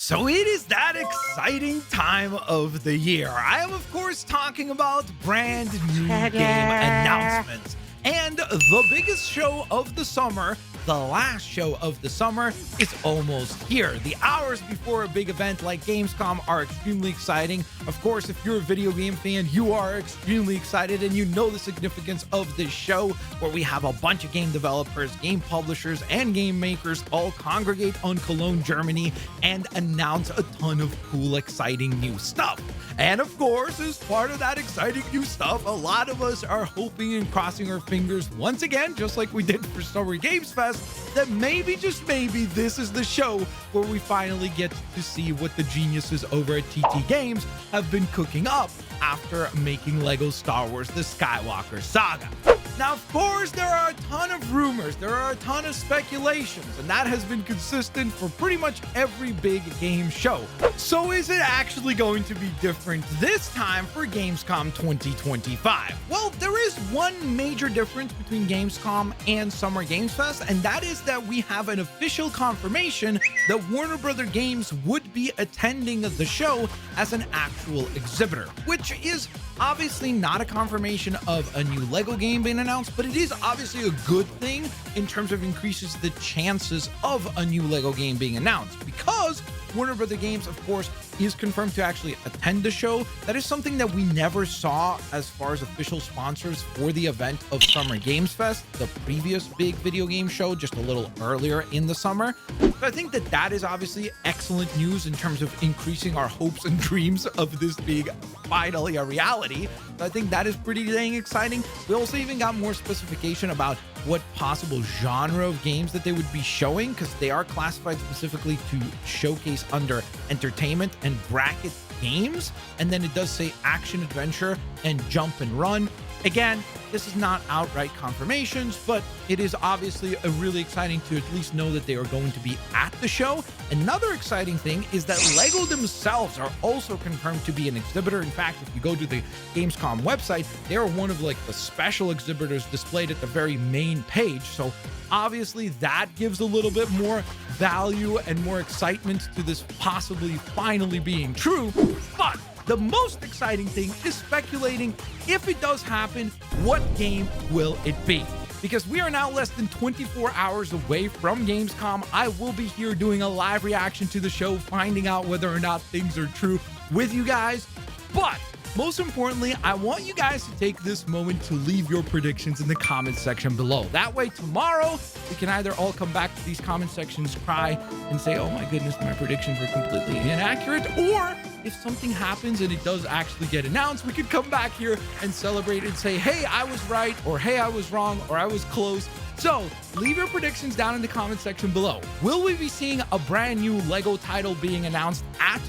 So it is that exciting time of the year. I am, of course, talking about brand new game announcements. And the biggest show of the summer, the last show of the summer, is almost here. The hours before a big event like Gamescom are extremely exciting. Of course, if you're a video game fan, you are extremely excited and you know the significance of this show where we have a bunch of game developers, game publishers, and game makers all congregate on Cologne, Germany and announce a ton of cool, exciting new stuff. And of course, as part of that exciting new stuff, a lot of us are hoping and crossing our fingers once again, just like we did for Summer Games Fest, that maybe, just maybe, this is the show where we finally get to see what the geniuses over at TT Games have been cooking up after making Lego Star Wars The Skywalker Saga. Now, of course, there are a ton of rumors, there are a ton of speculations, and that has been consistent for pretty much every big game show. So is it actually going to be different this time for Gamescom 2025? Well, there is one major difference between Gamescom and Summer Games Fest, and that is that we have an official confirmation that Warner Bros. Games would be attending the show as an actual exhibitor, which is obviously not a confirmation of a new Lego game being announced, but it is obviously a good thing in terms of increases the chances of a new Lego game being announced, because Warner Bros. Games, of course, is confirmed to actually attend the show. That is something that we never saw as far as official sponsors for the event of Summer Games Fest, the previous big video game show just a little earlier in the summer. So I think that that is obviously excellent news in terms of increasing our hopes and dreams of this being finally a reality. So I think that is pretty dang exciting. We also even got more specification about what possible genre of games that they would be showing, because they are classified specifically to showcase under entertainment and bracket games. And then it does say action adventure and jump and run. Again, this is not outright confirmations, but it is obviously really exciting to at least know that they are going to be at the show. Another exciting thing is that Lego themselves are also confirmed to be an exhibitor. In fact, if you go to the Gamescom website, they are one of like the special exhibitors displayed at the very main page. So obviously that gives a little bit more value and more excitement to this possibly finally being true. But the most exciting thing is speculating, if it does happen, what game will it be? Because we are now less than 24 hours away from Gamescom. I will be here doing a live reaction to the show, finding out whether or not things are true with you guys. But most importantly, I want you guys to take this moment to leave your predictions in the comment section below. That way, tomorrow, we can either all come back to these comment sections, cry, and say, oh my goodness, my predictions were completely inaccurate. Or if something happens and it does actually get announced, we could come back here and celebrate and say, hey, I was right, or hey, I was wrong, or I was close. So leave your predictions down in the comment section below. Will we be seeing a brand new Lego title being announced at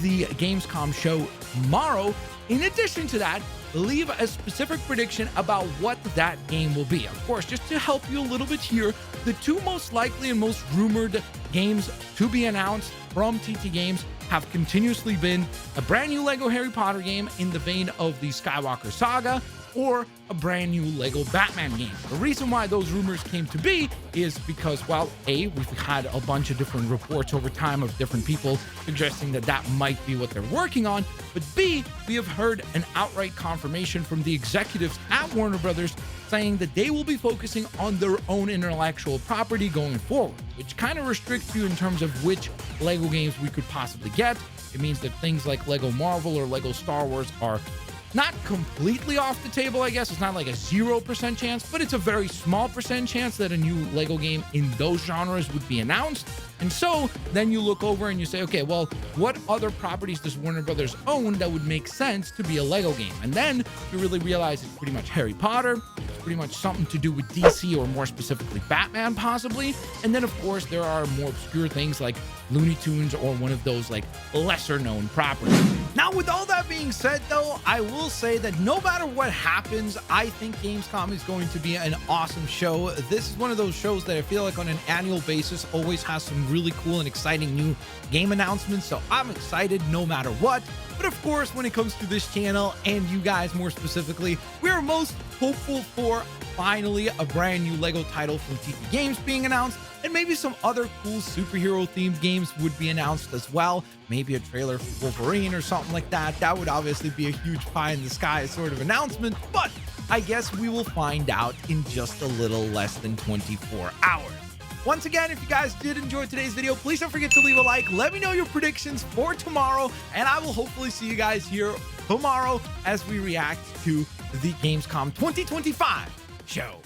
the Gamescom show tomorrow? In addition to that, leave a specific prediction about what that game will be. Of course, just to help you a little bit here, the two most likely and most rumored games to be announced from TT Games have continuously been a brand new Lego Harry Potter game in the vein of the Skywalker Saga, or a brand new Lego Batman game. The reason why those rumors came to be is because, well, A, we've had a bunch of different reports over time of different people suggesting that that might be what they're working on, but B, we have heard an outright confirmation from the executives at Warner Brothers saying that they will be focusing on their own intellectual property going forward, which kind of restricts you in terms of which Lego games we could possibly get. It means that things like Lego Marvel or Lego Star Wars are not completely off the table, I guess. It's not like a 0% chance, but it's a very small percent chance that a new Lego game in those genres would be announced. And so then you look over and you say, okay, well, what other properties does Warner Brothers own that would make sense to be a Lego game? And then you really realize it's pretty much Harry Potter. It's pretty much something to do with DC, or more specifically Batman, possibly. And then, of course, there are more obscure things like Looney Tunes or one of those like lesser known properties. Now, with all that being said, though, I will say that no matter what happens, I think Gamescom is going to be an awesome show. This is one of those shows that I feel like on an annual basis always has some really cool and exciting new game announcements. So I'm excited no matter what. But of course, when it comes to this channel and you guys more specifically, we are most hopeful for finally a brand new Lego title from TP Games being announced, and maybe some other cool superhero themed games would be announced as well. Maybe a trailer for Wolverine or something like that. That would obviously be a huge pie in the sky sort of announcement, but I guess we will find out in just a little less than 24 hours. Once again, if you guys did enjoy today's video, please don't forget to leave a like. Let me know your predictions for tomorrow, and I will hopefully see you guys here tomorrow as we react to the Gamescom 2025 show.